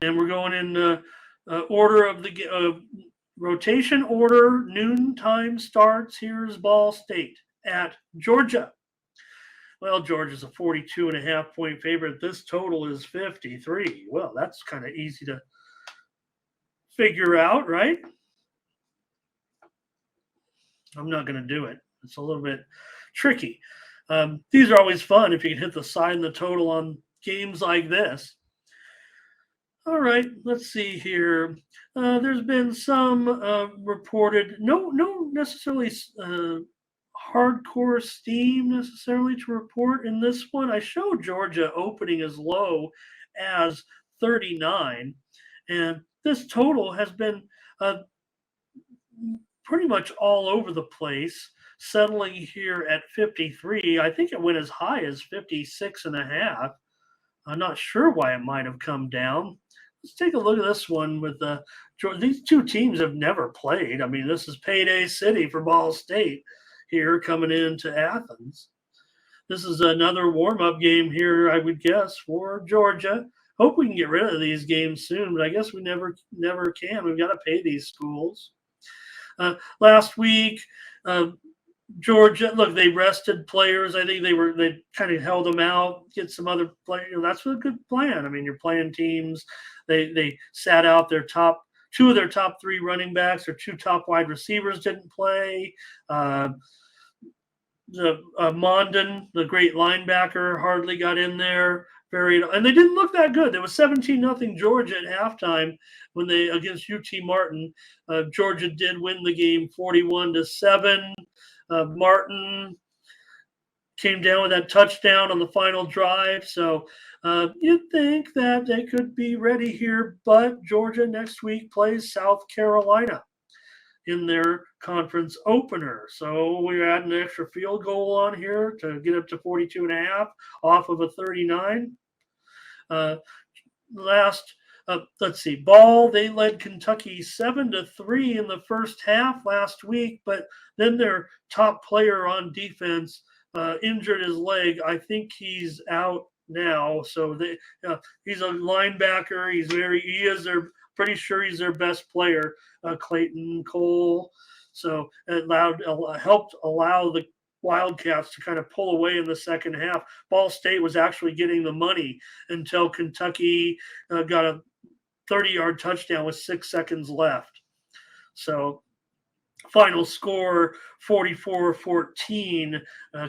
And we're going in order of the rotation order. Noon time starts. Here's Ball State at Georgia. Well, Georgia's a 42.5 point favorite. This total is 53. Well, that's kind of easy to figure out, right? I'm not going to do it. It's a little bit tricky. These are always fun if you can hit the side and the total on games like this. All right, let's see here. There's been some reported, no necessarily hardcore steam necessarily to report in this one. I showed Georgia opening as low as 39, and this total has been pretty much all over the place, settling here at 53. I think it went as high as 56 and a half. I'm not sure why it might have come down. Let's take a look at this one with these two teams have never played. I mean, this is payday city for Ball State here coming into Athens. This is another warm-up game here, I would guess, for Georgia. Hope we can get rid of these games soon, but I guess we never can. We've got to pay these schools. Last week, Georgia, look, they rested players. I think they kind of held them out, get some other players. That's a good plan. I mean, you're playing teams. They sat out their two of their top three running backs or two top wide receivers didn't play. Mondon, the great linebacker, hardly got in there. And they didn't look that good. There was 17-0 Georgia at halftime when they against UT Martin. Georgia did win the game 41-7. Martin came down with that touchdown on the final drive. So you'd think that they could be ready here, but Georgia next week plays South Carolina in their conference opener. So we're adding an extra field goal on here to get up to 42.5 off of a 39. Let's see, Ball, they led Kentucky 7-3 in the first half last week, but then their top player on defense injured his leg. I think he's out now. So he's a linebacker. Pretty sure he's their best player, Clayton Cole. So it helped allow the Wildcats to kind of pull away in the second half. Ball State was actually getting the money until Kentucky got a 30-yard touchdown with 6 seconds left. So final score 44-14.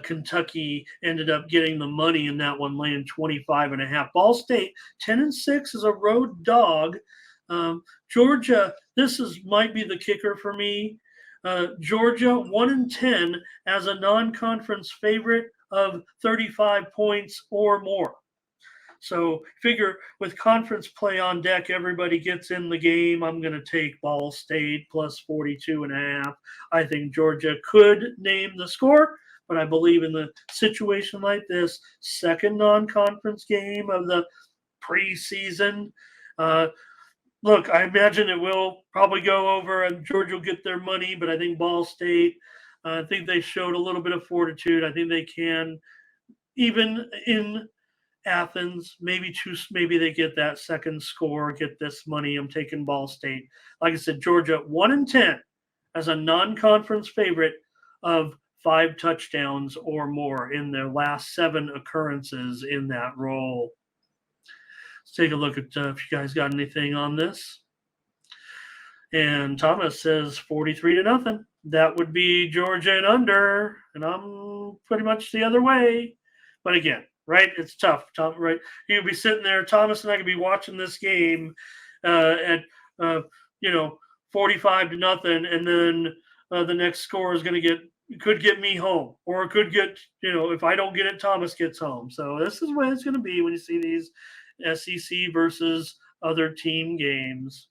Kentucky ended up getting the money in that one, laying 25.5. Ball State 10-6 is a road dog. Georgia, might be the kicker for me. Georgia 1-10 as a non-conference favorite of 35 points or more. So figure with conference play on deck, everybody gets in the game. I'm going to take Ball State plus 42.5. I think Georgia could name the score, but I believe in the situation like this, second non-conference game of the preseason. Look, I imagine it will probably go over and Georgia will get their money, but I think Ball State, I think they showed a little bit of fortitude. I think they can, even in Athens, maybe they get that second score, get this money. I'm taking Ball State. Like I said, Georgia 1-10 as a non-conference favorite of 5 touchdowns or more in their last 7 occurrences in that role. Let's take a look at if you guys got anything on this. And Thomas says 43-0. That would be Georgia and under, and I'm pretty much the other way. But again, right, it's tough. Right, you could be sitting there, Thomas and I could be watching this game at 45-0, and then the next score is going to could get me home, or it could get if I don't get it, Thomas gets home. So this is what it's going to be when you see these SEC versus other team games.